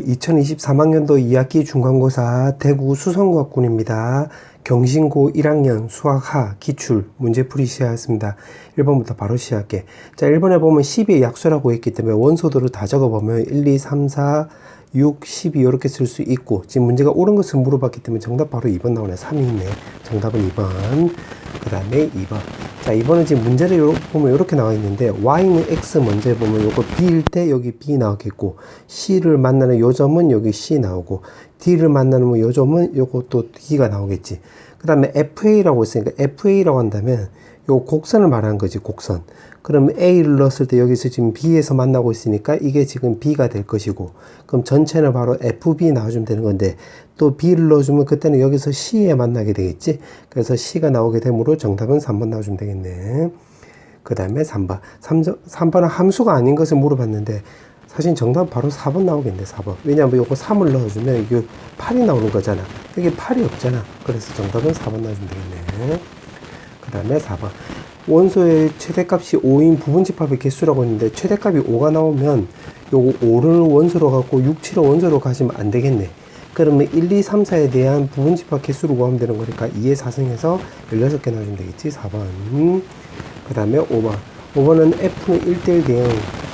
2023학년도 2학기 중간고사 대구 수성과학군입니다. 경신고 1학년 수학하 기출 문제풀이 시작하겠습니다. 1번부터 바로 시작할게. 자, 1번에 보면 10의 약수라고 했기 때문에 원소들을 다 적어보면 1, 2, 3, 4, 6, 12 이렇게 쓸 수 있고, 지금 문제가 옳은 것을 물어봤기 때문에 정답 바로 2번 나오네. 3이 있네. 정답은 2번. 그 다음에 2번. 자, 2번은 지금 문제를 보면 이렇게 나와 있는데, y는 x 먼저 보면 요거 b일 때 여기 b 나오겠고, c를 만나는 요 점은 여기 c 나오고, d를 만나는 요 점은 요거 또 d가 나오겠지. 그 다음에 fa라고 했으니까 fa라고 한다면 요 곡선을 말하는 거지, 곡선. 그럼 A를 넣었을 때 여기서 지금 B에서 만나고 있으니까 이게 지금 B가 될 것이고, 그럼 전체는 바로 FB 나와주면 되는 건데, 또 B를 넣어주면 그때는 여기서 C에 만나게 되겠지. 그래서 C가 나오게 되므로 정답은 3번 나와주면 되겠네. 그 다음에 3번. 3번은 함수가 아닌 것을 물어봤는데, 사실 정답은 바로 4번 나오겠네, 4번. 왜냐하면 요거 3을 넣어주면 이게 8이 나오는 거잖아. 여기 8이 없잖아. 그래서 정답은 4번 나와주면 되겠네. 그 다음에 4번. 원소의 최대값이 5인 부분집합의 개수라고 했는데, 최대값이 5가 나오면 요거 5를 원소로 갖고 6, 7을 원소로 가시면 안 되겠네. 그러면 1, 2, 3, 4에 대한 부분집합 개수를 구하면 되는 거니까 2의 4승해서 16개 나와주면 되겠지. 4번. 그 다음에 5번. 5번은 F는 1대1 대응,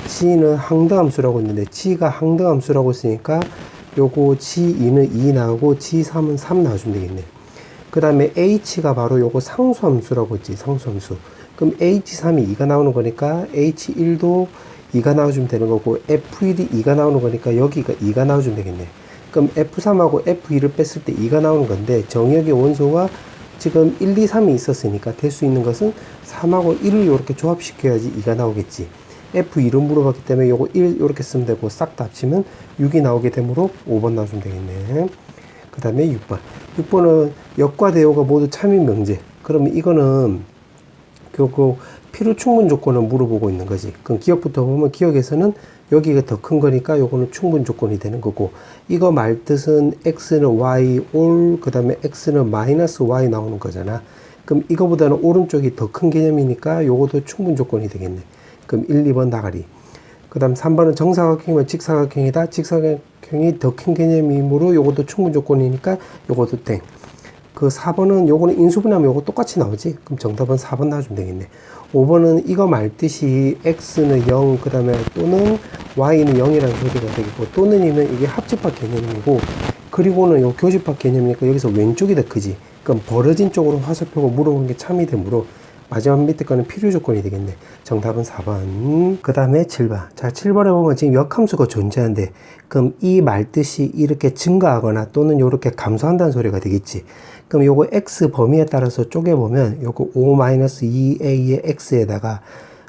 G는 항등함수라고 했는데, G가 항등함수라고 했으니까 요거 G2는 2 나오고 G3은 3 나와주면 되겠네. 그 다음에 H가 바로 요거 상수함수라고 했지, 상수함수. 그럼 H3이 2가 나오는 거니까 H1도 2가 나와주면 되는 거고, F1이 2가 나오는 거니까 여기가 2가 나와주면 되겠네. 그럼 F3하고 F2를 뺐을 때 2가 나오는 건데, 정역의 원소가 지금 1, 2, 3이 있었으니까 될 수 있는 것은 3하고 1을 이렇게 조합시켜야지 2가 나오겠지. F2를 물어봤기 때문에 요거 1 이렇게 쓰면 되고, 싹 다 합치면 6이 나오게 되므로 5번 나와주면 되겠네. 그 다음에 6번. 6번은 역과 대오가 모두 참인 명제. 그러면 이거는 결국 필요 충분 조건을 물어보고 있는 거지. 그럼 기억부터 보면, 기억에서는 여기가 더 큰 거니까 요거는 충분 조건이 되는 거고, 이거 말 뜻은 x는 y 올, 그 다음에 x는 마이너스 y 나오는 거잖아. 그럼 이거보다는 오른쪽이 더 큰 개념이니까 요것도 충분 조건이 되겠네. 그럼 1, 2번 나가리. 그 다음 3번은 정사각형이면 직사각형이다. 직사각형이 더 큰 개념이므로 요것도 충분 조건이니까 요것도 땡. 그 4번은 요거는 인수분해하면 요거 똑같이 나오지. 그럼 정답은 4번 나와주면 되겠네. 5번은 이거 말뜻이 x는 0, 그 다음에 또는 y는 0이라는 소리가 되겠고, 또는이면 이게 합집합 개념이고, 그리고는 요 교집합 개념이니까 여기서 왼쪽이 더 크지. 그럼 벌어진 쪽으로 화살표가 물어보는 게 참이 되므로 마지막 밑에 거는 필요 조건이 되겠네. 정답은 4번. 그 다음에 7번. 자, 7번에 보면 지금 역함수가 존재한데, 그럼 이 말뜻이 이렇게 증가하거나 또는 이렇게 감소한다는 소리가 되겠지. 그럼 요거 x 범위에 따라서 쪼개보면 요거 5-2a의 x에다가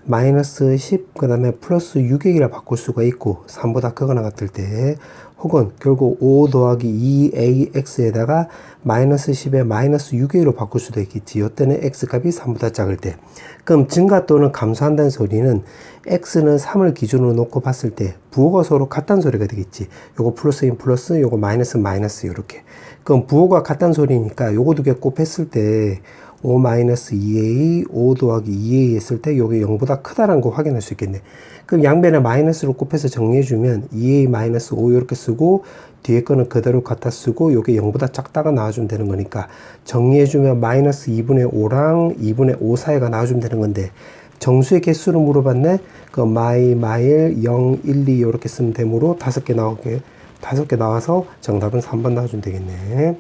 마이너스 10, 그 다음에 플러스 6이라 바꿀 수가 있고, 3보다 크거나 같을 때, 혹은 결국 5 더하기 2ax에다가 마이너스 10에 마이너스 6a로 바꿀 수도 있겠지. 이때는 x값이 3보다 작을 때. 그럼 증가 또는 감소한다는 소리는 x는 3을 기준으로 놓고 봤을 때 부호가 서로 같다는 소리가 되겠지. 요거 플러스인 플러스, 요거 마이너스 마이너스 이렇게. 그럼 부호가 같다는 소리니까 요거 두 개 곱했을 때 5-2a, 5 더하기 2a 했을 때 요게 0보다 크다라는 거 확인할 수 있겠네. 그럼 양변에 마이너스로 곱해서 정리해주면 2a-5 이렇게 쓰고, 뒤에 거는 그대로 갖다 쓰고, 요게 0보다 작다가 나와주면 되는 거니까, 정리해주면 마이너스 2분의 5랑 2분의 5 사이가 나와주면 되는 건데, 정수의 개수를 물어봤네. 그 마일 0, 1, 2 이렇게 쓰면 되므로 5개 나와서 정답은 3번 나와주면 되겠네.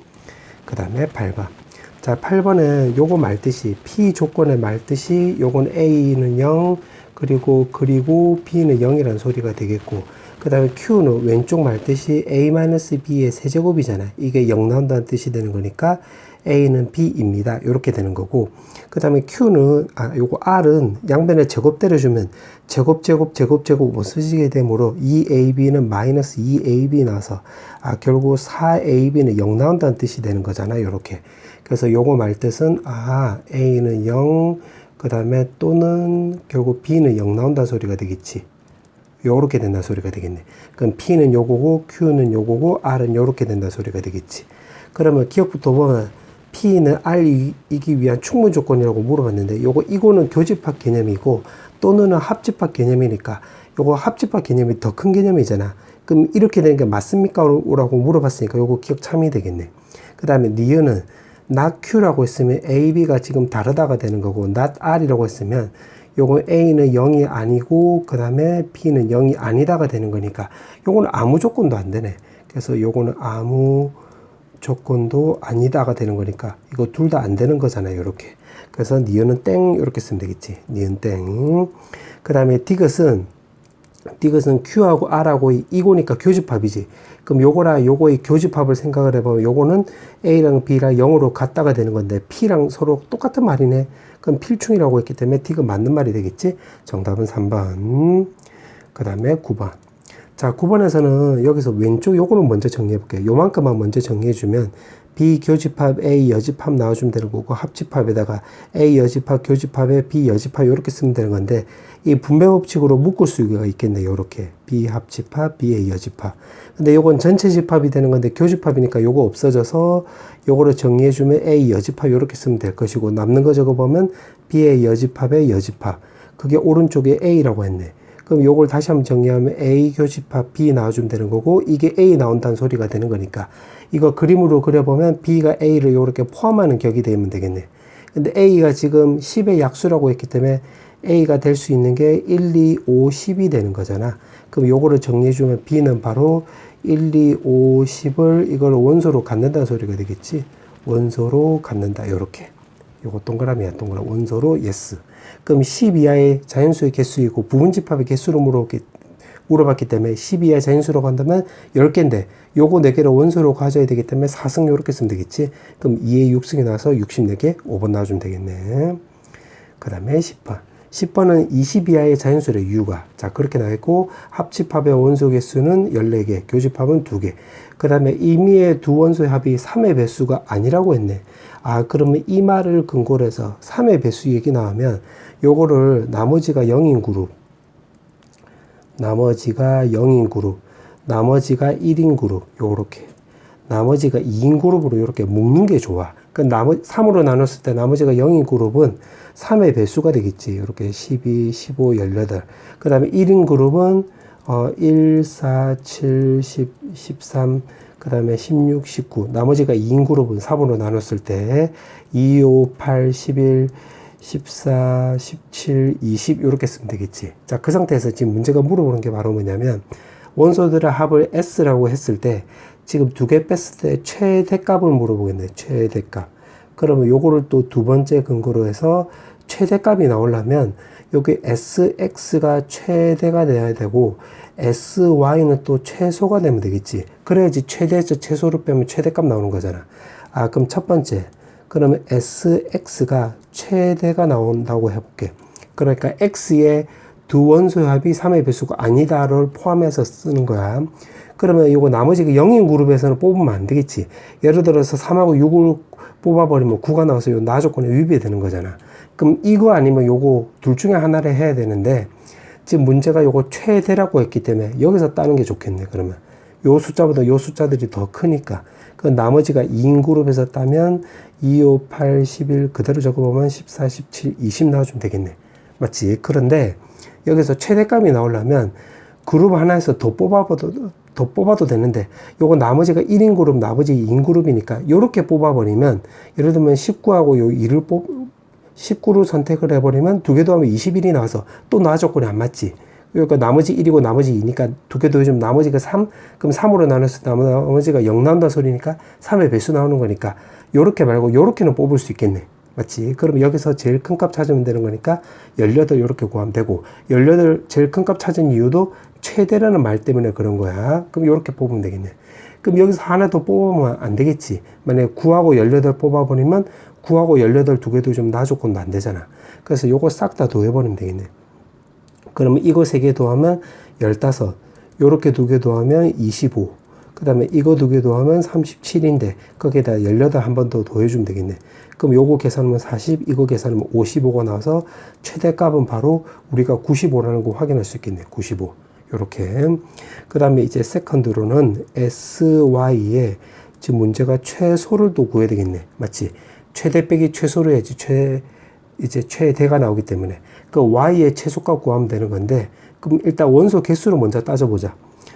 그 다음에 8번. 자, 8번은 요거 말뜻이, P 조건의 말뜻이, 요건 A는 0, 그리고 B는 0이라는 소리가 되겠고, 그 다음에 Q는 왼쪽 말뜻이 A-B의 세제곱이잖아. 이게 0 나온다는 뜻이 되는 거니까 A는 B입니다. 이렇게 되는 거고, 그 다음에 Q는, 요거 R은 양변에 제곱 때려주면 제곱 못 쓰시게 되므로 2AB는 마이너스 2AB 나와서, 결국 4AB는 0 나온다는 뜻이 되는 거잖아. 요렇게. 그래서 요거 말뜻은, A는 0, 그 다음에 또는 결국 B는 0 나온다는 소리가 되겠지. 요렇게 된다는 소리가 되겠네. 그럼 P는 요거고, Q는 요거고, R은 요렇게 된다는 소리가 되겠지. 그러면 기억부터 보면 P는 R이기 위한 충분 조건이라고 물어봤는데, 이거는 교집합 개념이고, 또는 합집합 개념이니까, 요거 합집합 개념이 더 큰 개념이잖아. 그럼 이렇게 되는 게 맞습니까? 라고 물어봤으니까 요거 기억 참이 되겠네. 그 다음에 니은은 not Q라고 했으면 A, B가 지금 다르다가 되는 거고 not R이라고 했으면 요거 A는 0이 아니고 그 다음에 B는 0이 아니다가 되는 거니까 요거는 아무 조건도 안 되네. 그래서 요거는 아무 조건도 아니다가 되는 거니까 이거 둘 다 안 되는 거잖아요. 요렇게. 그래서 니은은 땡 이렇게 쓰면 되겠지. 니은 땡. 그 다음에 디귿은 Q하고 R하고 이거니까 교집합이지. 그럼 요거랑 요거의 교집합을 생각을 해보면 요거는 A랑 B랑 0으로 같다가 되는 건데 P랑 서로 똑같은 말이네. 그럼 필충이라고 했기 때문에 디귿 맞는 말이 되겠지. 정답은 3번. 그 다음에 9번. 자, 9번에서는 여기서 왼쪽 요거는 먼저 정리해 볼게요. 요만큼만 먼저 정리해 주면 B 교집합 A 여집합 나와주면 되는 거고 합집합에다가 A 여집합 교집합에 B 여집합 이렇게 쓰면 되는 건데 이 분배 법칙으로 묶을 수가 있겠네요. 요렇게 B 합집합 B A 여집합. 근데 요건 전체 집합이 되는 건데 교집합이니까 요거 없어져서 요거를 정리해 주면 A 여집합 요렇게 쓰면 될 것이고 남는 거 적어보면 B A 여집합의 여집합. 그게 오른쪽에 A라고 했네. 그럼 요걸 다시 한번 정리하면 A 교집합 B 나와주면 되는 거고 이게 A 나온다는 소리가 되는 거니까 이거 그림으로 그려보면 B가 A를 요렇게 포함하는 격이 되면 되겠네. 근데 A가 지금 10의 약수라고 했기 때문에 A가 될 수 있는 게 1, 2, 5, 10이 되는 거잖아. 그럼 요거를 정리해주면 B는 바로 1, 2, 5, 10을 이걸 원소로 갖는다는 소리가 되겠지. 원소로 갖는다. 요렇게. 요거 동그라미야, 동그라미. 원소로 yes. 그럼 10 이하의 자연수의 개수이고 부분집합의 개수로 물어봤기 때문에 10 이하의 자연수로 간다면 10개인데 요거 4개를 원소로 가져야 되기 때문에 4승 요렇게 쓰면 되겠지. 그럼 2에 6승이 나와서 64개 5번 나와주면 되겠네. 그 다음에 10번. 10번은 20 이하의 자연수의 유가. 자, 그렇게 나왔고 합집합의 원소 개수는 14개, 교집합은 2개. 그 다음에 임의의 두 원소의 합이 3의 배수가 아니라고 했네. 아, 그러면 이 말을 근거로 해서 3의 배수 얘기 나오면 요거를 나머지가 0인 그룹, 나머지가 0인 그룹, 나머지가 1인 그룹, 요렇게. 나머지가 2인 그룹으로 이렇게 묶는 게 좋아. 그 3으로 나눴을 때 나머지가 0인 그룹은 3의 배수가 되겠지. 이렇게 12, 15, 18. 그 다음에 1인 그룹은 1, 4, 7, 10, 13, 그 다음에 16, 19. 나머지가 2인 그룹은 3으로 나눴을 때 2, 5, 8, 11, 14, 17, 20 이렇게 쓰면 되겠지. 자, 그 상태에서 지금 문제가 물어보는 게 바로 뭐냐면 원소들의 합을 S라고 했을 때 지금 2개 뺐을 때 최대값을 물어보겠네. 최대값. 그러면 요거를 또 두 번째 근거로 해서 최대값이 나오려면 여기 SX가 최대가 돼야 되고 SY는 또 최소가 되면 되겠지. 그래야지 최대에서 최소를 빼면 최대값 나오는 거잖아. 아, 그럼 첫 번째. 그러면 SX가 최대가 나온다고 해볼게. 그러니까 X의 두 원소의 합이 3의 배수가 아니다를 포함해서 쓰는 거야. 그러면 이거 나머지 0인 그룹에서는 뽑으면 안 되겠지. 예를 들어서 3하고 6을 뽑아버리면 9가 나와서 요 나 조건에 위배되는 거잖아. 그럼 이거 아니면 요거 둘 중에 하나를 해야 되는데 지금 문제가 요거 최대라고 했기 때문에 여기서 따는 게 좋겠네. 그러면 요 숫자보다 요 숫자들이 더 크니까 그 나머지가 2인 그룹에서 따면 2, 5, 8, 11 그대로 적어보면 14, 17, 20 나와주면 되겠네. 맞지? 그런데 여기서 최대값이 나오려면 그룹 하나에서 더 뽑아도 되는데 요거 나머지가 1인 그룹 나머지 2인 그룹이니까 요렇게 뽑아버리면 예를 들면 19하고 요 2를 19를 선택을 해버리면 두 개 더하면 21이 나와서 또 나 조건이 안 맞지. 그러니까 나머지 1이고 나머지 2니까 두 개 더해주면 나머지가 3 그럼 3으로 나눴을 때 나머지가 0 나온다 소리니까 3의 배수 나오는 거니까 요렇게 말고 요렇게는 뽑을 수 있겠네. 맞지? 그럼 여기서 제일 큰 값 찾으면 되는 거니까 18 이렇게 구하면 되고 18 제일 큰 값 찾은 이유도 최대라는 말 때문에 그런 거야. 그럼 이렇게 뽑으면 되겠네. 그럼 여기서 하나 더 뽑으면 안 되겠지. 만약에 9하고 18 뽑아버리면 9하고 18 두 개도 좀 나 조건도 안 되잖아. 그래서 요거 싹 다 더해버리면 되겠네. 그러면 이거 3개 더하면 15. 요렇게 2개 더하면 25. 그 다음에 이거 2개 더하면 37인데 거기에다 18 한 번 더 더해주면 되겠네. 그럼 요거 계산하면 40, 이거 계산하면 55가 나와서 최대값은 바로 우리가 95라는 거 확인할 수 있겠네. 95. 요렇게. 그 다음에 이제 세컨드로는 SY에 지금 문제가 최소를 또 구해야 되겠네. 맞지? 최대 빼기 최소로 해야지 이제 최대가 나오기 때문에 그 Y의 최소값 구하면 되는 건데 그럼 일단 원소 개수를 먼저 따져보자.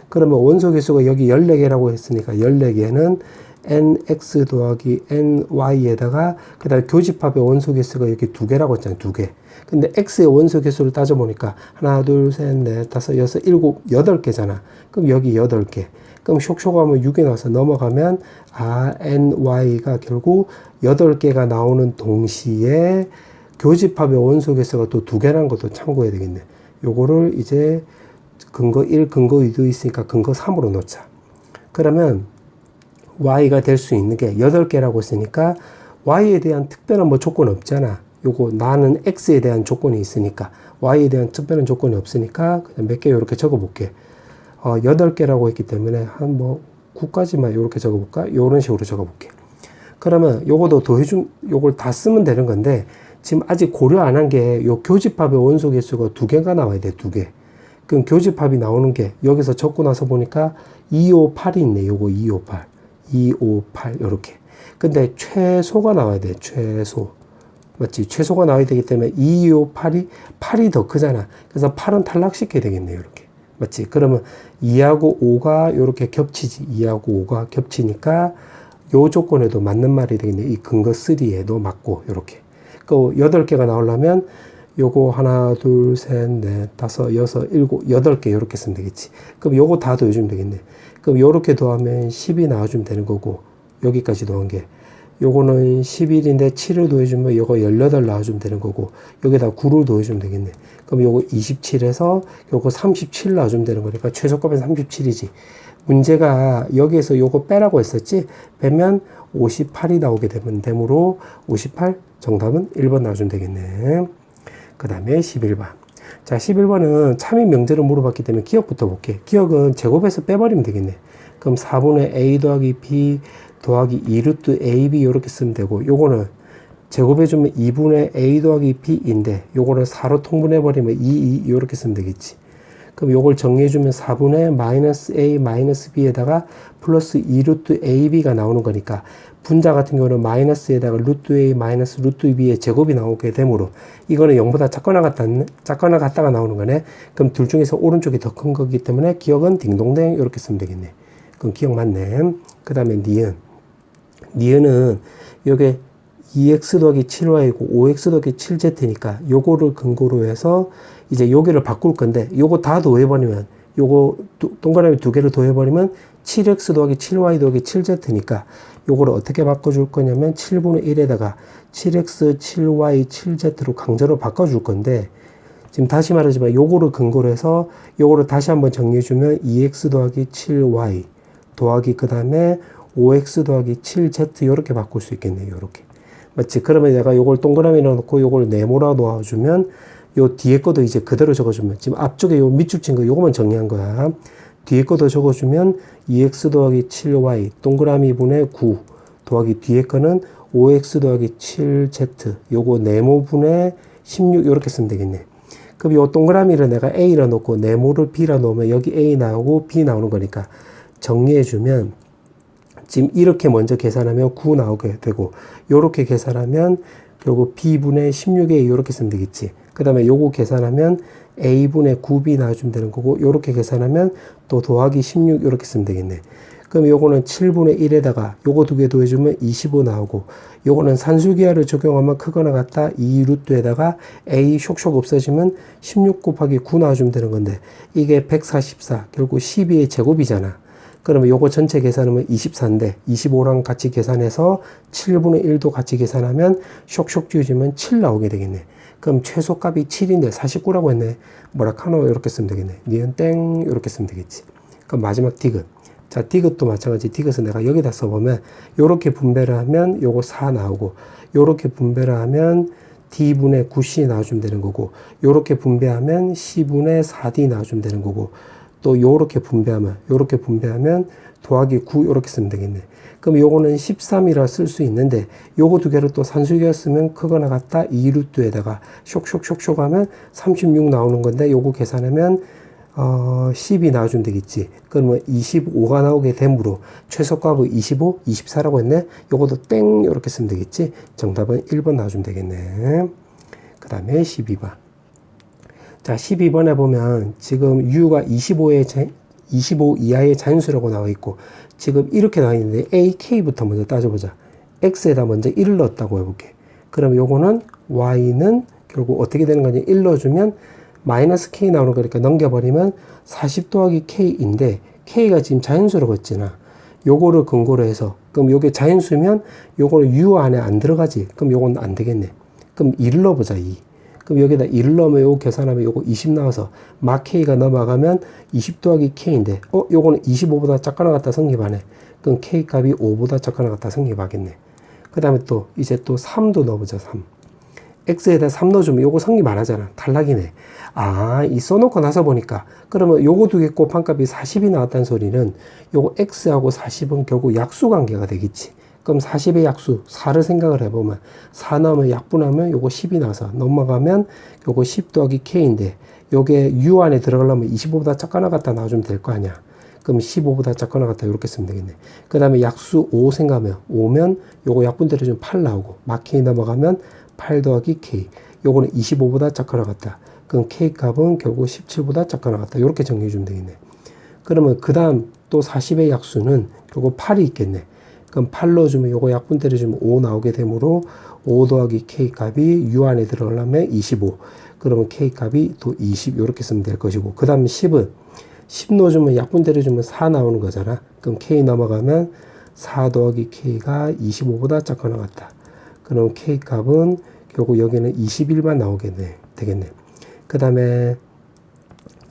그러면 원소 개수가 여기 14개라고 했으니까 14개는 nx 더하기 ny에다가 그 다음에 교집합의 원소 개수가 여기 2개라고 했잖아요. 2개. 근데 x의 원소 개수를 따져보니까 하나, 둘, 셋, 넷, 다섯, 여섯, 일곱, 8개잖아. 그럼 여기 8개. 그럼 쇽쇽하면 6에 나와서 넘어가면 ny가 결국 8개가 나오는 동시에 교집합의 원소 개수가 또 2개라는 것도 참고해야 되겠네. 요거를 이제 근거 1, 근거 2도 있으니까 근거 3으로 놓자. 그러면 y가 될 수 있는 게 8개라고 했으니까 y에 대한 특별한 뭐 조건 없잖아. 요거 나는 x에 대한 조건이 있으니까 y에 대한 특별한 조건이 없으니까 그냥 몇 개 이렇게 적어 볼게. 8개라고 했기 때문에 한 뭐 9까지만 이렇게 적어 볼까? 요런 식으로 적어 볼게. 그러면 요거도 더해준 요걸 다 쓰면 되는 건데 지금 아직 고려 안 한 게 요 교집합의 원소 개수가 2개가 나와야 돼. 2개. 그럼 교집합이 나오는 게 여기서 적고 나서 보니까 258이 있네. 요거 258. 258 요렇게. 근데 최소가 나와야 돼. 최소. 맞지? 최소가 나와야 되기 때문에 258이 8이 더 크잖아. 그래서 8은 탈락시켜야 되겠네요. 이렇게. 맞지? 그러면 2하고 5가 요렇게 겹치지. 2하고 5가 겹치니까 요 조건에도 맞는 말이 되겠네. 이 근거 3에도 맞고 요렇게. 그 8개가 나오려면 요거 하나, 둘, 셋, 넷, 다섯, 여섯, 일곱, 8개 요렇게 쓰면 되겠지. 그럼 요거 다 더해주면 되겠네. 그럼 요렇게 더하면 10이 나와주면 되는 거고 여기까지 더한 게 요거는 11인데 7을 더해주면 요거 18 나와주면 되는 거고 여기다 9를 더해주면 되겠네. 그럼 요거 27에서 요거 37 나와주면 되는 거니까 최소값은 37이지. 문제가 여기에서 요거 빼라고 했었지. 빼면 58이 나오게 되므로 58 정답은 1번 나와주면 되겠네. 그 다음에 11번. 자, 11번은 참인 명제를 물어봤기 때문에 기억부터 볼게. 기억은 제곱해서 빼버리면 되겠네. 그럼 4분의 a 더하기 b 더하기 2루트 ab 이렇게 쓰면 되고 요거는 제곱해주면 2분의 a 더하기 b인데 요거를 4로 통분해버리면 2 이렇게 쓰면 되겠지. 그럼 요걸 정리해주면 4분의 마이너스 a 마이너스 b에다가 플러스 2루트 ab가 나오는 거니까 분자 같은 경우는 마이너스에다가 루트 a 마이너스 루트 b의 제곱이 나오게 되므로 이거는 0보다 작거나 같다가 나오는 거네. 그럼 둘 중에서 오른쪽이 더 큰 거기 때문에 기억은 딩동댕 이렇게 쓰면 되겠네. 그럼 기억 맞네. 그 다음에 니은. 니은은 요게 2x 더하기 7y고 5x 더하기 7z니까 요거를 근거로 해서 이제 여기를 바꿀 건데 요거 다 더해버리면 요거 동그라미 2개를 더해버리면 7x 더하기 7y 더하기 7z니까 요거를 어떻게 바꿔줄 거냐면 7분의 1에다가 7x 7y 7z로 강제로 바꿔줄 건데 지금 다시 말하지만 요거를 근거로 해서 요거를 다시 한번 정리해주면 2x 더하기 7y 더하기 그 다음에 5x 더하기 7z 이렇게 바꿀 수 있겠네요. 이렇게. 맞지? 그러면 내가 요걸 동그라미로 놓고 요걸 네모라 놓아주면 요 뒤에 것도 이제 그대로 적어주면 지금 앞쪽에 요 밑줄 친 거 요거만 정리한 거야. 뒤에 것도 적어주면 2x 더하기 7y 동그라미 분의 9 더하기 뒤에 거는 5x 더하기 7z 요거 네모 분의 16 이렇게 쓰면 되겠네. 그럼 요 동그라미를 내가 a라 놓고 네모를 b라 놓으면 여기 a 나오고 b 나오는 거니까 정리해주면 지금 이렇게 먼저 계산하면 9 나오게 되고 요렇게 계산하면 결국 b분의 16a 이렇게 쓰면 되겠지. 그 다음에 요거 계산하면 a분의 9b 나와주면 되는 거고 요렇게 계산하면 또 더하기 16 이렇게 쓰면 되겠네. 그럼 요거는 7분의 1에다가 요거 두 개 더해주면 25 나오고 요거는 산술기하를 적용하면 크거나 같다 2루트에다가 a 쇽쇽 없어지면 16 곱하기 9 나와주면 되는 건데 이게 144 결국 12의 제곱이잖아. 그러면 요거 전체 계산하면 24인데 25랑 같이 계산해서 7분의 1도 같이 계산하면 쇽쇽 지워지면 7 나오게 되겠네. 그럼 최소값이 7인데 49라고 했네. 뭐라카노 이렇게 쓰면 되겠네. 니은 땡 이렇게 쓰면 되겠지. 그럼 마지막 디귿. 자, 디귿도 마찬가지. 디귿은 내가 여기다 써보면 요렇게 분배를 하면 요거 4 나오고 요렇게 분배를 하면 d분의 9c 나와주면 되는 거고 요렇게 분배하면 c분의 4d 나와주면 되는 거고 또 요렇게 분배하면 더하기 9 요렇게 쓰면 되겠네. 그럼 요거는 13이라 쓸 수 있는데 요거 두 개를 또 산술기가 쓰면 크거나 같다 2루트에다가 쇽쇽쇽쇽 하면 36 나오는 건데 요거 계산하면 10이 나와주면 되겠지. 그러면 25가 나오게 되므로 최소값은 25, 24라고 했네. 요것도 땡 이렇게 쓰면 되겠지. 정답은 1번 나와주면 되겠네. 그 다음에 12번. 자, 12번에 보면 지금 u가 25의 25 이하의 자연수라고 나와 있고 지금 이렇게 나와 있는데 AK부터 먼저 따져보자. X에다 먼저 1을 넣었다고 해볼게. 그럼 요거는 Y는 결국 어떻게 되는 거냐. 1 넣어주면 마이너스 K 나오는 거니까 넘겨버리면 40 더하기 K인데 K가 지금 자연수라고 했잖아. 요거를 근거로 해서 그럼 요게 자연수면 요거는 U 안에 안 들어가지. 그럼 요건 안 되겠네. 그럼 2를 넣어보자. 2. 그럼 여기다 1을 넣으면 요거 계산하면 요거 20 나와서 막 K가 넘어가면 20 더하기 K인데 요거는 25보다 작거나 같다 성립하네. 그럼 K 값이 5보다 작거나 같다 성립하겠네. 그 다음에 또 이제 또 3도 넣어보자. 3. X에다 3 넣어주면 요거 성립 안 하잖아. 탈락이네. 아, 이 써놓고 나서 보니까 그러면 요거 두 개 곱한 값이 40이 나왔다는 소리는 요거 X하고 40은 결국 약수 관계가 되겠지. 그럼 40의 약수 4를 생각을 해보면 4 나오면 약분하면 요거 10이 나서 넘어가면 요거 10 더하기 K인데 요게 U 안에 들어가려면 25보다 작거나 같다 나와주면 될 거 아니야. 그럼 15보다 작거나 같다 이렇게 쓰면 되겠네. 그 다음에 약수 5 생각하면 5면 요거 약분 때려주면 8 나오고 막 K 넘어가면 8 더하기 K 요거는 25보다 작거나 같다. 그럼 K 값은 결국 17보다 작거나 같다. 이렇게 정리해 주면 되겠네. 그러면 그 다음 또 40의 약수는 결국 8이 있겠네. 그럼 8 넣어주면 요거 약분 때려주면 5 나오게 되므로 5 더하기 K 값이 U 안에 들어가려면 25. 그러면 K 값이 또 20 이렇게 쓰면 될 것이고 그 다음 10은 10 넣어주면 약분 때려주면 4 나오는 거잖아. 그럼 K 넘어가면 4 더하기 K가 25보다 작거나 같다. 그럼 K 값은 결국 여기는 21만 나오겠네. 되겠네. 그 다음에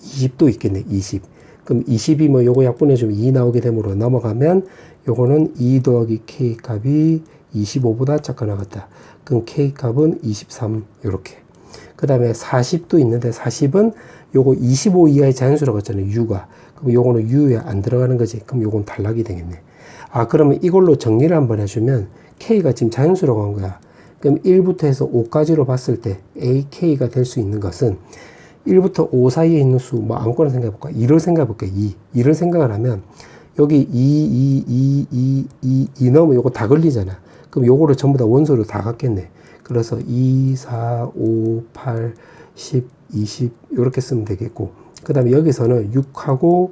20도 있겠네. 20. 그럼 20이 뭐 요거 약분해주면 2 나오게 되므로 넘어가면 요거는 2 더하기 K 값이 25보다 작거나 같다. 그럼 K 값은 23 요렇게. 그 다음에 40도 있는데 40은 요거 25 이하의 자연수라고 했잖아요. U가. 그럼 요거는 U에 안 들어가는 거지. 그럼 요건 탈락이 되겠네. 아 그러면 이걸로 정리를 한번 해주면 K가 지금 자연수라고 한 거야. 그럼 1부터 해서 5까지로 봤을 때 AK가 될 수 있는 것은 1부터 5 사이에 있는 수, 뭐 아무거나 생각해볼까? 2를 생각해볼게. 2. 2를 생각을 하면 여기 2 넣으면 요거 다 걸리잖아. 그럼 요거를 전부 다 원소로 다 갖겠네. 그래서 2, 4, 5, 8, 10, 20 요렇게 쓰면 되겠고 그 다음에 여기서는 6하고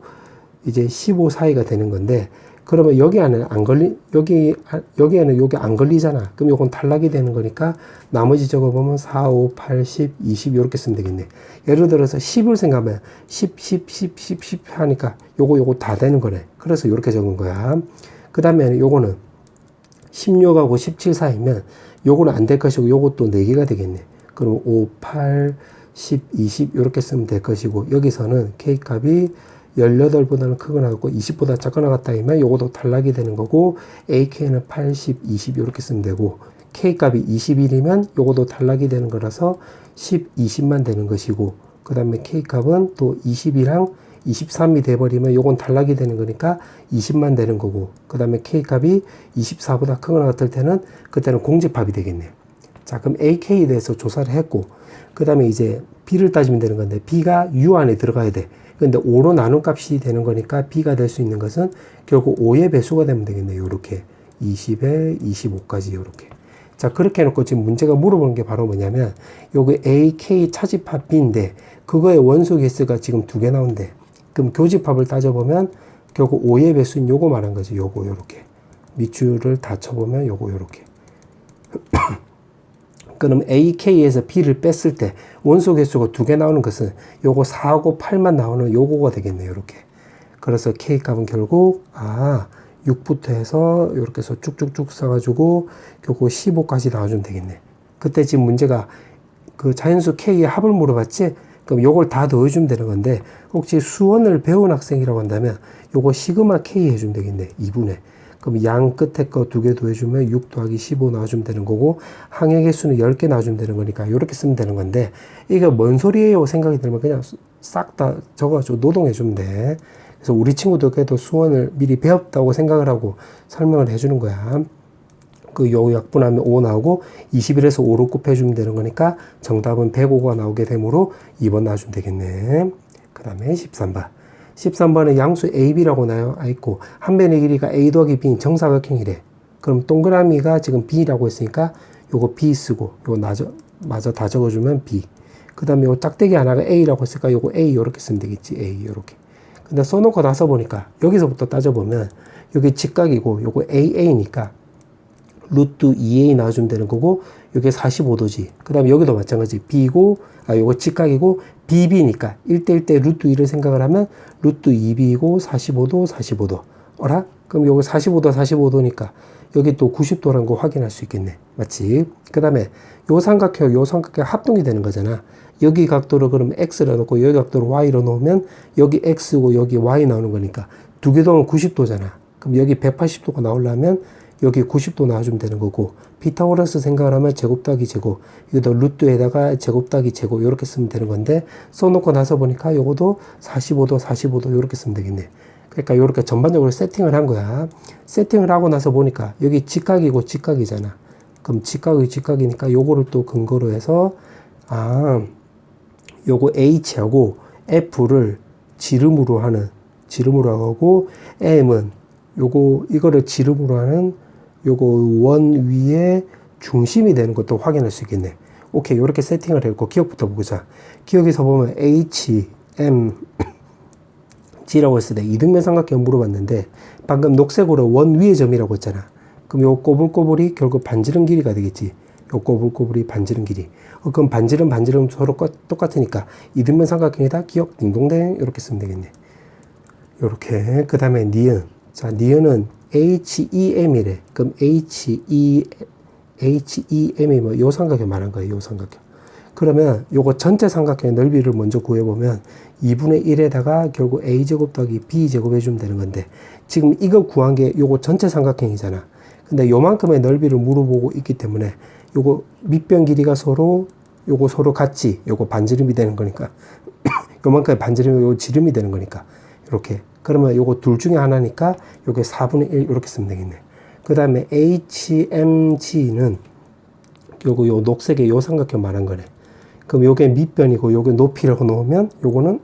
이제 15 사이가 되는 건데 그러면 여기 안에는 안 걸리, 여기에는 요게 안 걸리잖아. 그럼 요건 탈락이 되는 거니까 나머지 적어보면 4, 5, 8, 10, 20 요렇게 쓰면 되겠네. 예를 들어서 10을 생각하면 10 하니까 요거 다 되는 거네. 그래서 요렇게 적은 거야. 그 다음에 요거는 16하고 17 사이면 요거는 안 될 것이고 요것도 4개가 되겠네. 그럼 5, 8, 10, 20 요렇게 쓰면 될 것이고 여기서는 K 값이 18보다는 크거나 같고 20보다 작거나 같다 하면 요것도 탈락이 되는 거고 AK는 80, 20 이렇게 쓰면 되고 K 값이 21이면 요것도 탈락이 되는 거라서 10, 20만 되는 것이고 그 다음에 K 값은 또 20이랑 23이 돼버리면 요건 탈락이 되는 거니까 20만 되는 거고 그 다음에 K 값이 24보다 크거나 같을 때는 그때는 공집합이 되겠네. 자 그럼 AK에 대해서 조사를 했고 그 다음에 이제 B를 따지면 되는 건데 B가 U 안에 들어가야 돼. 근데 5로 나눈 값이 되는 거니까 B가 될 수 있는 것은 결국 5의 배수가 되면 되겠네요. 요렇게 20에 25까지 요렇게. 자 그렇게 해놓고 지금 문제가 물어보는 게 바로 뭐냐면 요게 AK 차집합 B인데 그거의 원소 개수가 지금 2개 나온대. 그럼 교집합을 따져보면 결국 5의 배수인 요거 말한 거지. 요거 요렇게 밑줄을 다 쳐보면 요거 요렇게. 그럼 AK에서 B를 뺐을 때 원소 개수가 2개 나오는 것은 요거 4하고 8만 나오는 요거가 되겠네요. 요렇게. 그래서 K 값은 결국 6부터 해서 이렇게 해서 쭉쭉쭉 써가지고 결국 15까지 나와주면 되겠네. 그때 지금 문제가 그 자연수 K의 합을 물어봤지? 그럼 요걸 다 넣어주면 되는 건데 혹시 수원을 배운 학생이라고 한다면 요거 시그마 K 해주면 되겠네. 2분의. 그럼 양 끝에 거 2개 더해주면 6 더하기 15 나와주면 되는 거고 항의 개수는 10개 나와주면 되는 거니까 이렇게 쓰면 되는 건데 이게 뭔 소리예요 생각이 들면 그냥 싹 다 적어가지고 노동해주면 돼. 그래서 우리 친구들께도 수원을 미리 배웠다고 생각을 하고 설명을 해주는 거야. 그 요 약분하면 5 나오고 21에서 5로 곱해주면 되는 거니까 정답은 105가 나오게 되므로 2번 나와주면 되겠네. 그 다음에 13번. 13번은 양수 AB라고 나와 있고 한 변의 길이가 A 더하기 B인 정사각형이래. 그럼 동그라미가 지금 B라고 했으니까 요거 B 쓰고 요거 마저 다 적어주면 B. 그 다음에 요 짝대기 하나가 A라고 했으니까 요거 A 요렇게 쓰면 되겠지. A 요렇게. 그 근데 써놓고 나서 보니까 여기서부터 따져보면 여기 직각이고 요거 AA니까 루트 2A 나와주면 되는 거고 요게 45도지. 그 다음에 여기도 마찬가지. B고 요거 직각이고 BB니까 1대1대 루트 2를 생각을 하면 루트 2B고 45도 45도. 어라? 그럼 요거 45도 45도니까 여기 또 90도라는 거 확인할 수 있겠네. 맞지? 그 다음에 요 삼각형 합동이 되는 거잖아. 여기 각도를 그러면 X로 놓고 여기 각도를 Y로 놓으면 여기 X고 여기 Y 나오는 거니까 두 개 더하면 90도잖아. 그럼 여기 180도가 나오려면 여기 90도 나와주면 되는 거고 피타고라스 생각을 하면 제곱 더하기 제곱 이것도 루트에다가 제곱 더하기 제곱 이렇게 쓰면 되는 건데 써놓고 나서 보니까 요것도 45도 45도 이렇게 쓰면 되겠네. 그러니까 이렇게 전반적으로 세팅을 한 거야. 세팅을 하고 나서 보니까 여기 직각이고 직각이잖아. 그럼 직각이 직각이니까 요거를 또 근거로 해서 요거 H하고 F를 지름으로 하고 M은 이거를 지름으로 하는 요거 원 위에 중심이 되는 것도 확인할 수 있겠네. 오케이. 요렇게 세팅을 했고 기억부터 보자. 기억에서 보면 H, M, G라고 했을 때 이등변 삼각형 물어봤는데 방금 녹색으로 원 위의 점이라고 했잖아. 그럼 요 꼬불꼬불이 결국 반지름 길이가 되겠지. 요 꼬불꼬불이 반지름 길이. 그럼 반지름 서로 똑같으니까 이등변 삼각형이다. 기억 딩동댕 이렇게 쓰면 되겠네. 요렇게. 그 다음에 니은. 자, 니은은 HEM이래. 그럼 HEM이 뭐 요 삼각형 말한 거예요. 요 삼각형. 그러면 요거 전체 삼각형의 넓이를 먼저 구해보면 2분의 1에다가 결국 A제곱 더하기 B제곱 해주면 되는 건데 지금 이거 구한 게 요거 전체 삼각형이잖아. 근데 요만큼의 넓이를 물어보고 있기 때문에 요거 밑변 길이가 요거 서로 같이 요거 반지름이 되는 거니까 요만큼의 반지름이 요 지름이 되는 거니까 이렇게. 그러면 요거 둘 중에 하나니까 요게 4분의 1 이렇게 쓰면 되겠네. 그 다음에 HMG는 요거 요 녹색의 요 삼각형 말한 거네. 그럼 요게 밑변이고 요게 높이를 놓으면 요거는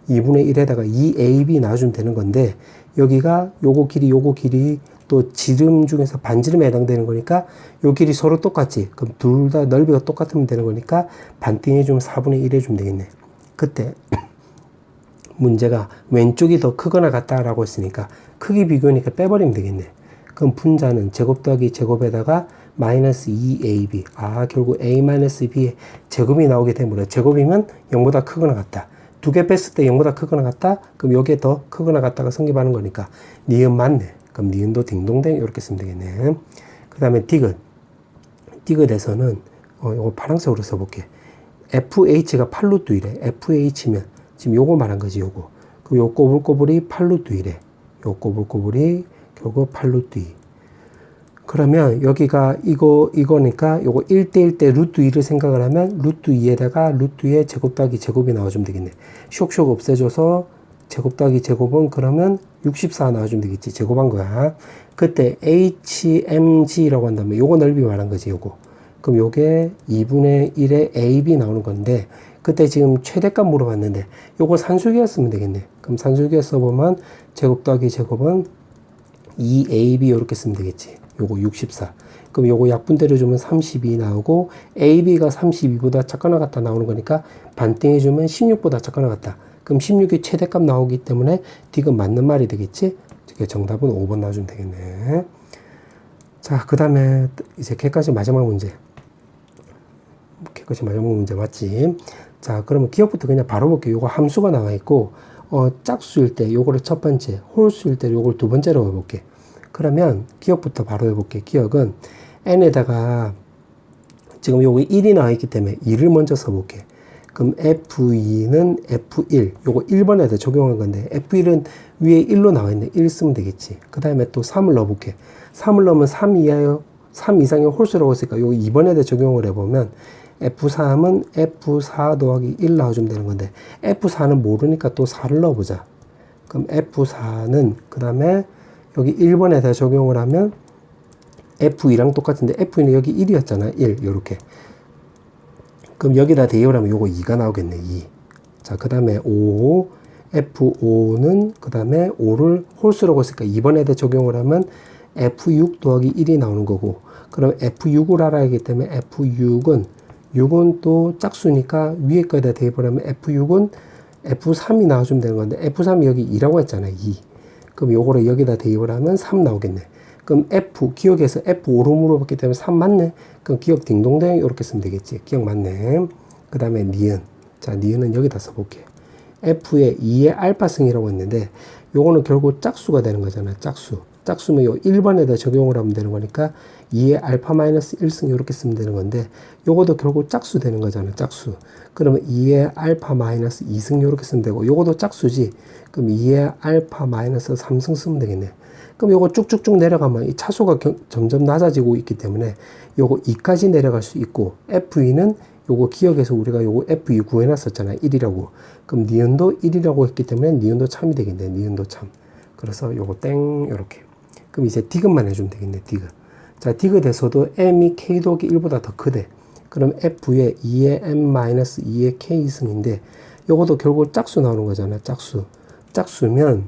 2분의 1에다가 2AB 나와주면 되는 건데 여기가 요거 길이 또 지름 중에서 반지름에 해당되는 거니까 요 길이 서로 똑같지. 그럼 둘 다 넓이가 똑같으면 되는 거니까 반띵 해주면 4분의 1 해주면 되겠네. 그때 문제가 왼쪽이 더 크거나 같다라고 했으니까 크기 비교니까 빼버리면 되겠네. 그럼 분자는 제곱 더하기 제곱에다가 마이너스 2ab. 결국 a-b의 제곱이 나오게 되므로 제곱이면 0보다 크거나 같다. 두 개 뺐을 때 0보다 크거나 같다? 그럼 요게 더 크거나 같다가 성립하는 거니까 니은 맞네. 그럼 니은도 딩동댕 이렇게 쓰면 되겠네. 그 다음에 디귿에서는 요거 파란색으로 써볼게. FH가 8루트 1에 FH면 지금 요거 말한 거지, 요거. 그 요 꼬불꼬불이 8루트 1에 요 꼬불꼬불이 결국 8루트 2. 그러면 여기가 이거니까 요거 1대1대 루트 2를 생각을 하면 루트 2에다가 루트 2의 제곱 더하기 제곱이 나와주면 되겠네. 쇽쇽 없애줘서 제곱 더하기 제곱은 그러면 64 나와주면 되겠지. 제곱한 거야. 그때 HMG라고 한다면 요거 넓이 말한 거지, 요거. 그럼 요게 2분의 1의 AB 나오는 건데 그때 지금 최대값 물어봤는데 요거 산술기였으면 되겠네. 그럼 산술기에 써보면 제곱 더하기 제곱은 2AB 이렇게 쓰면 되겠지. 요거 64. 그럼 요거 약분 때려주면 32 나오고 AB가 32보다 작거나 같다 나오는 거니까 반띵해주면 16보다 작거나 같다. 그럼 16이 최대값 나오기 때문에 디귿 맞는 말이 되겠지. 정답은 5번 나와주면 되겠네. 자, 그 다음에 이제 개까지 마지막 문제. 개까지 마지막 문제 맞지? 자, 그러면 기억부터 그냥 바로 볼게요. 요거 함수가 나와 있고, 짝수일 때 요거를 첫 번째, 홀수일 때 요걸 두 번째로 해볼게. 그러면 기억부터 바로 해볼게. 기억은 n에다가 지금 요거 1이 나와 있기 때문에 2를 먼저 써볼게. 그럼 F2는 F1, 요거 1번에다 적용한 건데 F1은 위에 1로 나와 있는데 1 쓰면 되겠지. 그 다음에 또 3을 넣어볼게. 3을 넣으면 3 이상의 홀수라고 했으니까 요거 2번에다 적용을 해보면 F3은 F4 더하기 1 나와주면 되는 건데 F4는 모르니까 또 4를 넣어보자. 그럼 F4는 그 다음에 여기 1번에다 적용을 하면 F2랑 똑같은데 F2는 여기 1이었잖아. 1 요렇게. 그럼 여기다 대입을 하면 요거 2가 나오겠네. 2. 자, 그 다음에 5 F5는 그 다음에 5를 홀수라고 했으니까 2번에다 적용을 하면 F6 더하기 1이 나오는 거고 그럼 F6을 알아야 하기 때문에 F6은 또 짝수니까 위에 거에다 대입을 하면 F6은 F3이 나와주면 되는 건데 F3이 여기 2라고 했잖아요. 2. 그럼 요거를 여기다 대입을 하면 3 나오겠네. 그럼 F, 기억에서 F5로 물어봤기 때문에 3 맞네. 그럼 기억 딩동댕 이렇게 쓰면 되겠지. 기억 맞네. 그 다음에 니은. 자, 니은은 여기다 써볼게. F의 2의 알파승이라고 했는데 요거는 결국 짝수가 되는 거잖아. 짝수. 짝수면 요 1번에다 적용을 하면 되는 거니까 2의 알파 마이너스 1승 이렇게 쓰면 되는 건데 요것도 결국 짝수 되는 거잖아. 짝수. 그러면 2의 알파 마이너스 2승 이렇게 쓰면 되고 요것도 짝수지. 그럼 2의 알파 마이너스 3승 쓰면 되겠네. 그럼 요거 쭉쭉쭉 내려가면 이 차수가 점점 낮아지고 있기 때문에 요거 2까지 내려갈 수 있고 F2는 요거 기억에서 우리가 요거 F2 구해놨었잖아요. 1이라고. 그럼 니은도 1이라고 했기 때문에 니은도 참이 되겠네. 니은도 참. 그래서 요거 땡 요렇게. 그럼 이제 디귿만 해주면 되겠네. 디귿. 자, 디귿에서도 m이 k 더하기 1보다 더 크대. 그럼 f의 2의 m-2의 k승인데 요것도 결국 짝수 나오는 거잖아. 짝수. 짝수면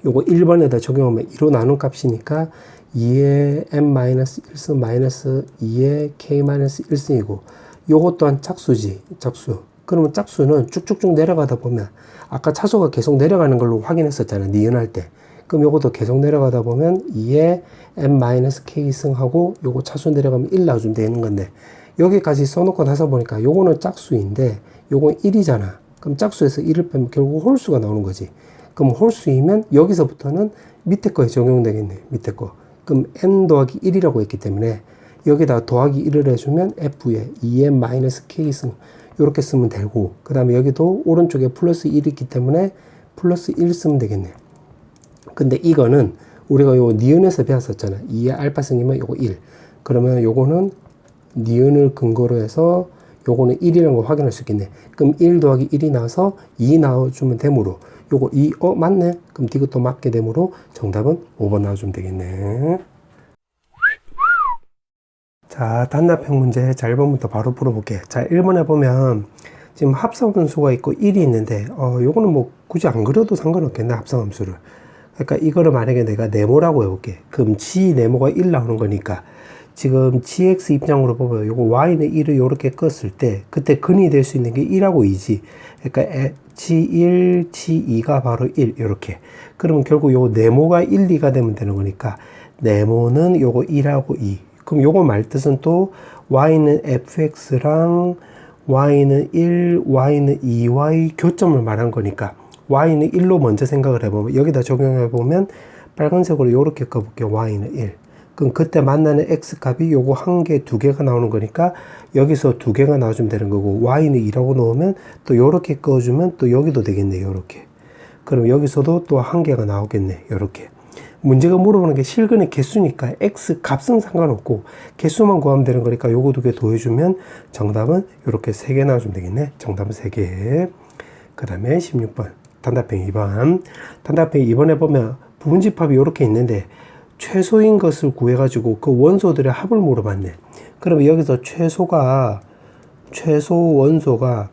요거 1번에다 적용하면 2로 나눈 값이니까 2의 m-1승 마이너스 2의 k-1승이고 요것 또한 짝수지. 짝수. 그러면 짝수는 쭉쭉쭉 내려가다 보면 아까 차수가 계속 내려가는 걸로 확인했었잖아. 니은할 때. 그럼 요것도 계속 내려가다 보면 2의 m-k승하고 요거 차수 내려가면 1 나와주면 되는 건데 여기까지 써놓고 나서 보니까 요거는 짝수인데 요건 1이잖아. 그럼 짝수에서 1을 빼면 결국 홀수가 나오는 거지. 그럼 홀수이면 여기서부터는 밑에 거에 적용되겠네. 밑에 거. 그럼 n 더하기 1이라고 했기 때문에 여기다 더하기 1을 해주면 f의 2m-k승 이렇게 쓰면 되고 그 다음에 여기도 오른쪽에 플러스 1이 있기 때문에 플러스 1 쓰면 되겠네. 근데 이거는 우리가 요 니은에서 배웠었잖아. 2의 알파승이면 요거 1. 그러면 요거는 니은을 근거로 해서 요거는 1이라는 걸 확인할 수 있겠네. 그럼 1 더하기 1이 나와서 2 나와주면 되므로 요거 2, 맞네. 그럼 디귿도 맞게 되므로 정답은 5번 나와주면 되겠네. 자, 단답형 문제. 자, 1번부터 바로 풀어볼게. 자, 1번에 보면 지금 합성함수가 있고 1이 있는데 요거는 뭐 굳이 안 그려도 상관없겠네. 합성함수를. 그러니까 이거를 만약에 내가 네모라고 해볼게. 그럼 g 네모가 1 나오는 거니까 지금 gx 입장으로 보면 요거 y는 1을 요렇게 껐을 때 그때 근이 될 수 있는 게 1하고 2지. 그러니까 g1, g2가 바로 1 요렇게. 그러면 결국 요 네모가 1, 2가 되면 되는 거니까 네모는 요거 1하고 2. 그럼 요거 말뜻은 또 y는 fx랑 y는 1, y는 2y 교점을 말한 거니까 y는 1로 먼저 생각을 해보면 여기다 적용해보면 빨간색으로 요렇게 꺼볼게요. y는 1. 그럼 그때 만나는 x값이 요거 한 개, 두 개가 나오는 거니까 여기서 두 개가 나와주면 되는 거고 y는 2라고 넣으면 또 요렇게 꺼주면 또 여기도 되겠네. 요렇게. 그럼 여기서도 또 한 개가 나오겠네. 요렇게. 문제가 물어보는 게 실근의 개수니까 x 값은 상관없고 개수만 구하면 되는 거니까 요거 두 개 더해주면 정답은 요렇게 3개 나와주면 되겠네. 정답은 3개. 그 다음에 16번 단답형 2번. 단답형 2번에 보면 부분집합이 요렇게 있는데 최소인 것을 구해가지고 그 원소들의 합을 물어봤네. 그러면 여기서 최소 원소가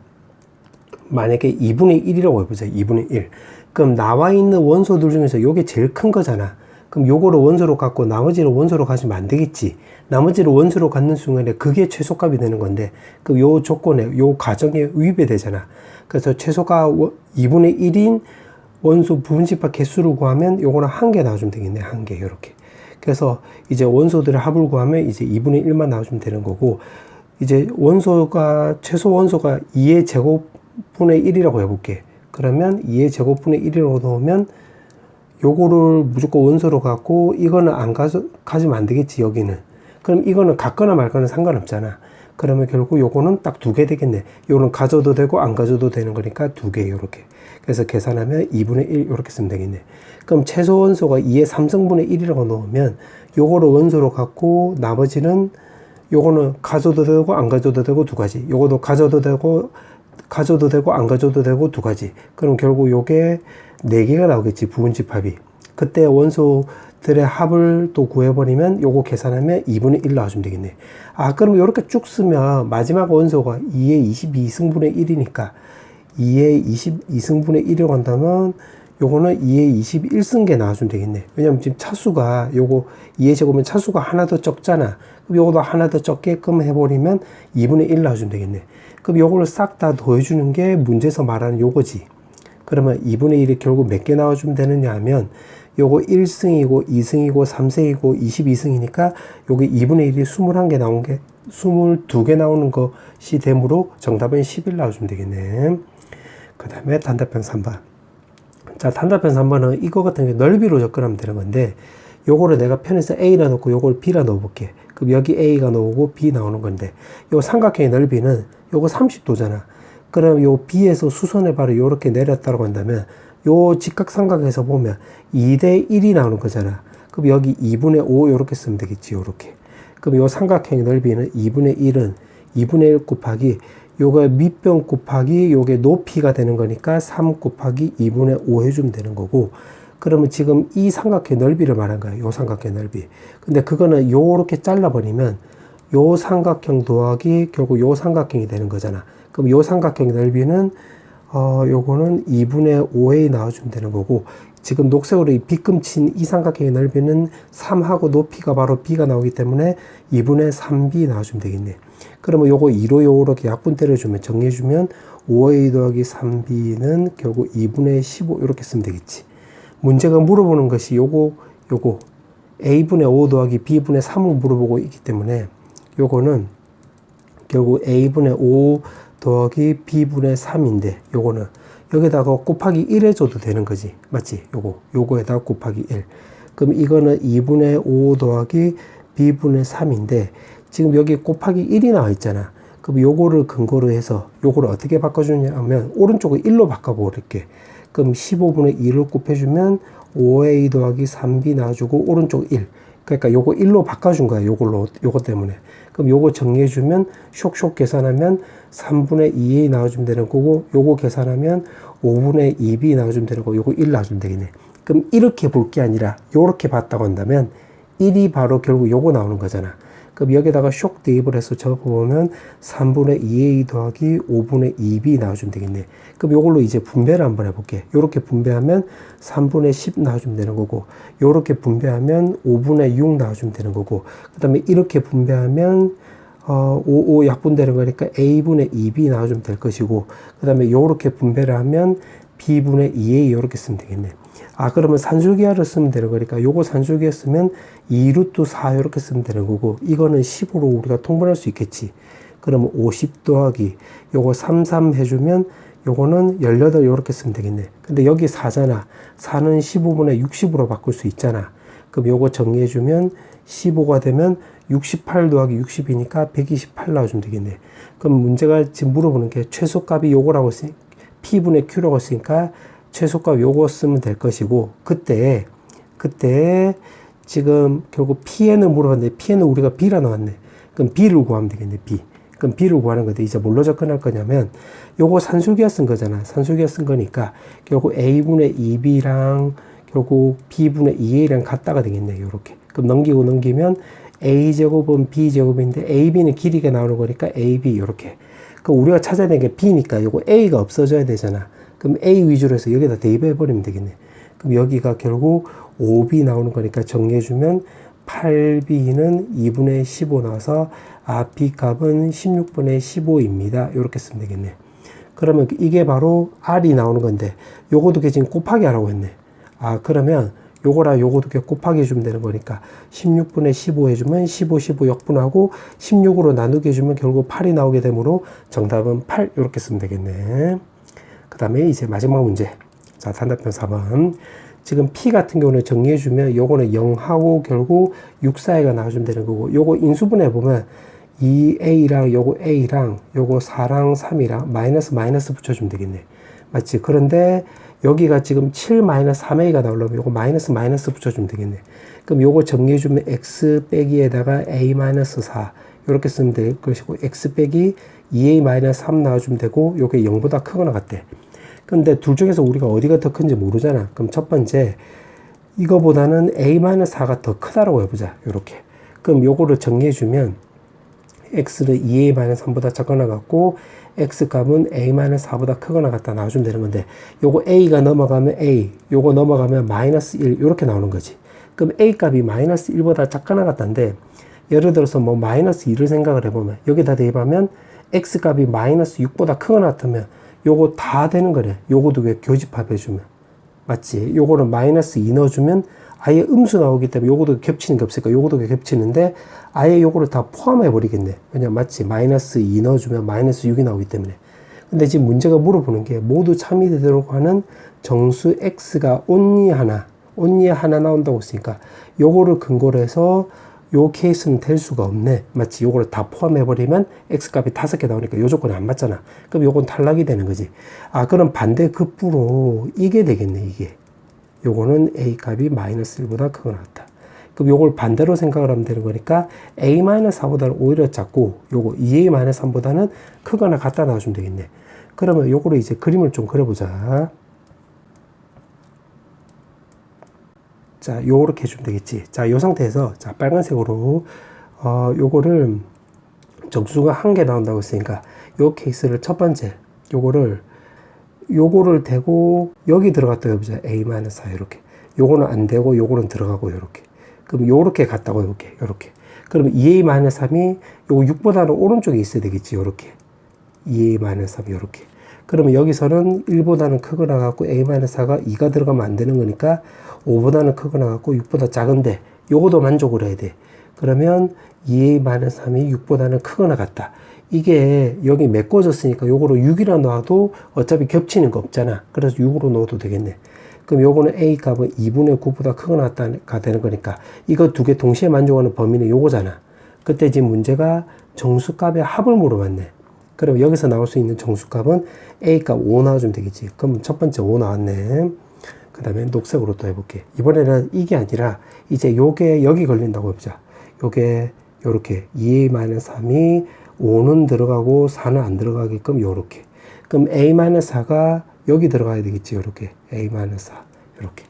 만약에 2분의 1이라고 해보자. 2분의 1. 그럼 나와 있는 원소들 중에서 요게 제일 큰 거잖아. 그럼 요거를 원소로 갖고 나머지를 원소로 가지면 안 되겠지. 나머지를 원소로 갖는 순간에 그게 최소값이 되는 건데 그럼 요 조건에 요 가정에 위배되잖아. 그래서 최소가 2분의 1인 원소 부분집합 개수를 구하면 요거는 한 개 나와주면 되겠네. 한 개 요렇게. 그래서 이제 원소들의 합을 구하면 이제 2분의 1만 나와주면 되는 거고 이제 원소가 최소 원소가 2의 제곱분의 1이라고 해볼게. 그러면 2의 제곱분의 1이라고 넣으면 요거를 무조건 원소로 갖고 이거는 안 가지면 안 되겠지. 여기는. 그럼 이거는 갖거나 말거나 상관없잖아. 그러면 결국 요거는 딱 2개 되겠네. 요거는 가져도 되고 안 가져도 되는 거니까 2개 요렇게. 그래서 계산하면 2분의 1 요렇게 쓰면 되겠네. 그럼 최소 원소가 2의 3승분의 1이라고 넣으면 요거를 원소로 갖고 나머지는 요거는 가져도 되고 안 가져도 되고 두 가지. 요거도 가져도 되고 안 가져도 되고 두 가지. 그럼 결국 요게 4개가 나오겠지. 부분집합이. 그때 원소들의 합을 또 구해버리면 요거 계산하면 2분의 1 나와주면 되겠네. 아, 그럼 요렇게 쭉 쓰면 마지막 원소가 2의 22승분의 1이니까 2의 22승분의 1이라고 한다면 요거는 2의 21승계 나와주면 되겠네. 왜냐면 지금 차수가 요거 2의 제곱은 차수가 하나 더 적잖아. 그럼 요거도 하나 더 적게끔 해버리면 2분의 1 나와주면 되겠네. 그럼 요거를 싹 다 더해주는 게 문제에서 말하는 요거지. 그러면 2분의 1이 결국 몇 개 나와주면 되느냐 하면 요거 1승이고 2승이고 3승이고 22승이니까 요게 2분의 1이 21개 나온 게 22개 나오는 것이 되므로 정답은 11 나와주면 되겠네. 그 다음에 단답형 3번. 자, 단답형 3번은 이거 같은 게 넓이로 접근하면 되는 건데 요거를 내가 편에서 A라 놓고 요걸 B라 넣어볼게. 그럼 여기 A가 나오고 B 나오는 건데 요 삼각형의 넓이는 요거 30도잖아. 그럼 요 B에서 수선의 발을 요렇게 내렸다고 한다면 요 직각삼각에서 보면 2대 1이 나오는 거잖아. 그럼 여기 2분의 5 요렇게 쓰면 되겠지. 요렇게. 그럼 요 삼각형의 넓이는 2분의 1은 2분의 1 곱하기 요거 밑변 곱하기 요게 높이가 되는 거니까 3 곱하기 2분의 5 해주면 되는 거고, 그러면 지금 이 삼각형의 넓이를 말한 거야. 요 삼각형의 넓이. 근데 그거는 요렇게 잘라버리면 요 삼각형 더하기 결국 요 삼각형이 되는 거잖아. 그럼 요 삼각형의 넓이는 요거는 2분의 5에 나와주면 되는 거고, 지금 녹색으로 이 빗금친 이 삼각형의 넓이는 3하고 높이가 바로 B가 나오기 때문에 2분의 3B 나와주면 되겠네. 그러면 요거 2로 요렇게 약분 때려주면 정리해주면 5A 더하기 3B는 결국 2분의 15 이렇게 쓰면 되겠지. 문제가 물어보는 것이 요거 A분의 5 더하기 B분의 3을 물어보고 있기 때문에 요거는 결국 A분의 5 더하기 B분의 3인데 요거는 여기다가 곱하기 1 해줘도 되는 거지. 맞지? 요거에다가 곱하기 1. 그럼 이거는 2분의 5 더하기 B분의 3인데 지금 여기 곱하기 1이 나와 있잖아. 그럼 요거를 근거로 해서 요거를 어떻게 바꿔주냐 하면 오른쪽을 1로 바꿔버릴게. 그럼 15분의 2를 곱해주면 5A 더하기 3B 나와주고 오른쪽 1. 그러니까 요거 1로 바꿔준 거야. 요거 때문에. 그럼 요거 정리해주면 쇽쇽 계산하면 3분의 2A 나와주면 되는 거고, 요거 계산하면 5분의 2B 나와주면 되는 거고, 요거 1 나와주면 되겠네. 그럼 이렇게 볼 게 아니라 요렇게 봤다고 한다면 1이 바로 결국 요거 나오는 거잖아. 그럼 여기다가 쇽 대입을 해서 적어보면 3분의 2A 더하기 5분의 2B 나와주면 되겠네. 그럼 요걸로 이제 분배를 한번 해볼게. 요렇게 분배하면 3분의 10 나와주면 되는 거고, 요렇게 분배하면 5분의 6 나와주면 되는 거고, 그 다음에 이렇게 분배하면 5 약분되는 거니까 A분의 2B 나와주면 될 것이고, 그 다음에 요렇게 분배를 하면 B분의 2A 요렇게 쓰면 되겠네. 그러면 산술기하를 쓰면 되는 거니까 요거 산술기하 쓰면 2루트 4 이렇게 쓰면 되는 거고, 이거는 10으로 우리가 통분할 수 있겠지. 그러면 50 더하기 요거 33 해주면 요거는 18 이렇게 쓰면 되겠네. 근데 여기 4잖아. 4는 15분의 60으로 바꿀 수 있잖아. 그럼 요거 정리해주면 15가 되면 68 더하기 60이니까 128 나와주면 되겠네. 그럼 문제가 지금 물어보는 게 최소값이 요거라고 했으니까 P분의 Q라고 했으니까 최소값 요거 쓰면 될 것이고, 그때 지금 결국 PN을 물어봤는데 PN은 우리가 B라 나왔네. 그럼 B를 구하면 되겠네. B. 그럼 B를 구하는 건데 이제 뭘로 접근할 거냐면 요거 산술기하 쓴 거잖아. 산술기하 쓴 거니까 결국 A분의 2B랑 결국 B분의 2A랑 같다가 되겠네. 요렇게. 그럼 넘기면 A제곱은 B제곱인데 AB는 길이가 나오는 거니까 AB 요렇게. 그럼 우리가 찾아야 되는 게 B니까 요거 A가 없어져야 되잖아. 그럼 A 위주로 해서 여기다 대입해버리면 되겠네. 그럼 여기가 결국 5B 나오는 거니까 정리해주면 8B는 2분의 15 나와서 B 값은 16분의 15입니다. 이렇게 쓰면 되겠네. 그러면 이게 바로 R이 나오는 건데 요거도 지금 곱하기 하라고 했네. 그러면 요거랑 요거도 곱하기 해주면 되는 거니까 16분의 15 해주면 15 역분하고 16으로 나누게 해주면 결국 8이 나오게 되므로 정답은 8 이렇게 쓰면 되겠네. 그 다음에 이제 마지막 문제. 자, 단답형 4번. 지금 P 같은 경우는 정리해주면 요거는 0하고 결국 6 사이가 나와주면 되는 거고, 요거 인수분해 보면 2A랑 요거 A랑 요거 4랑 3이랑 마이너스 붙여주면 되겠네. 맞지? 그런데 여기가 지금 7-3A가 나오려면 요거 마이너스 붙여주면 되겠네. 그럼 요거 정리해주면 X 빼기에다가 A-4 이렇게 쓰면 될 것이고, X 빼기 2A-3 나와주면 되고, 요게 0보다 크거나 같대. 근데 둘 중에서 우리가 어디가 더 큰지 모르잖아. 그럼 첫 번째, 이거보다는 A-4가 더 크다라고 해보자. 요렇게. 그럼 요거를 정리해주면, x는 2a-3보다 작거나 같고 x 값은 a-4보다 크거나 같다 나와주면 되는 건데, 요거 a가 넘어가면 a, 요거 넘어가면 마이너스 1 이렇게 나오는 거지. 그럼 a 값이 마이너스 1보다 작거나 같다인데, 예를 들어서 뭐 마이너스 2를 생각을 해보면 여기다 대입하면 x 값이 마이너스 6보다 크거나 같으면 요거 다 되는 거래. 요거 두 개 교집합해주면. 맞지? 요거는 마이너스 2 넣어주면 아예 음수 나오기 때문에 요거도 겹치는 게 없으니까 요거도 겹치는데 아예 요거를 다 포함해 버리겠네. 왜냐면 맞지? 마이너스 2 넣어주면 마이너스 6이 나오기 때문에. 근데 지금 문제가 물어보는 게 모두 참이 되도록 하는 정수 x가 only 하나 나온다고 했으니까 요거를 근거로 해서 요 케이스는 될 수가 없네. 마치 요거를 다 포함해버리면 x값이 5개 나오니까 요 조건이 안 맞잖아. 그럼 요건 탈락이 되는 거지. 아, 그럼 반대급부로 이게 되겠네, 이게. 요거는 a 값이 마이너스 1보다 크거나 같다. 그럼 요걸 반대로 생각을 하면 되는 거니까 a-4보다는 오히려 작고 요거 2a-3보다는 크거나 같다 나와주면 되겠네. 그러면 요거를 이제 그림을 좀 그려보자. 자, 요렇게 해주면 되겠지. 자, 요 상태에서, 자, 빨간색으로, 요거를 정수가 한 개 나온다고 했으니까, 요 케이스를 첫 번째, 요거를 대고, 여기 들어갔다 해보자. a-4, 요렇게. 요거는 안 되고, 요거는 들어가고, 요렇게. 그럼 요렇게 갔다고 해볼게. 요렇게. 그러면 2a-3이, 요거 6보다는 오른쪽에 있어야 되겠지. 요렇게. 2a-3, 요렇게. 그러면 여기서는 1보다는 크거나 같고 a-4가 2가 들어가면 안 되는 거니까 5보다는 크거나 같고 6보다 작은데 요거도 만족을 해야 돼. 그러면 2a-3이 6보다는 크거나 같다. 이게 여기 메꿔졌으니까 요거로 6이라 놔도 어차피 겹치는 거 없잖아. 그래서 6으로 넣어도 되겠네. 그럼 요거는 a 값은 2분의 9보다 크거나 같다가 되는 거니까 이거 두 개 동시에 만족하는 범위는 요거잖아. 그때 지금 문제가 정수값의 합을 물어봤네. 그럼 여기서 나올 수 있는 정수값은 A값 5 나와주면 되겠지. 그럼 첫 번째 5 나왔네. 그 다음에 녹색으로 또 해볼게. 이번에는 이게 아니라 이제 요게 여기 걸린다고 해보자. 요게 요렇게 2a-3이 5는 들어가고 4는 안 들어가게끔 요렇게. 그럼 a-4가 여기 들어가야 되겠지. 요렇게 a-4 요렇게.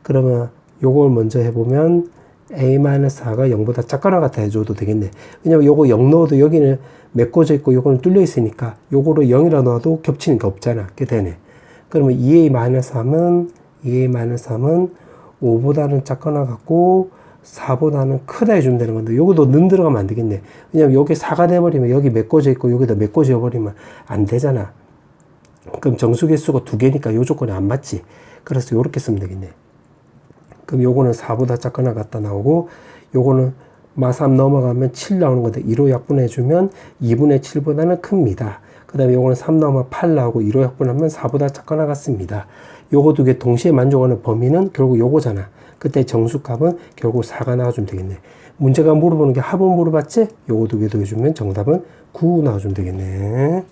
그러면 요걸 먼저 해보면 a-4가 0보다 작거나 같아 해줘도 되겠네. 왜냐면 요거 0 넣어도 여기는 메꿔져 있고 요거는 뚫려 있으니까 요거를 0이라 넣어도 겹치는 게 없잖아. 그게 되네. 그러면 2a-3은 5보다는 작거나 같고 4보다는 크다 해주면 되는 건데 요거도 는 들어가면 안 되겠네. 왜냐면 여기 4가 돼버리면 여기 메꿔져 있고 여기다 메꿔져 버리면 안 되잖아. 그럼 정수 개수가 2개니까 요 조건이 안 맞지. 그래서 요렇게 쓰면 되겠네. 그럼 요거는 4보다 작거나 같다 나오고 요거는 마3 넘어가면 7 나오는 건데 2로 약분해주면 2분의 7보다는 큽니다. 그 다음에 요거는 3 넘어가면 8 나오고 2로 약분하면 4보다 작거나 같습니다. 요거 두 개 동시에 만족하는 범위는 결국 요거잖아. 그때 정수값은 결국 4가 나와주면 되겠네. 문제가 물어보는 게 합은 물어봤지? 요거 두 개 더해주면 정답은 9 나와주면 되겠네.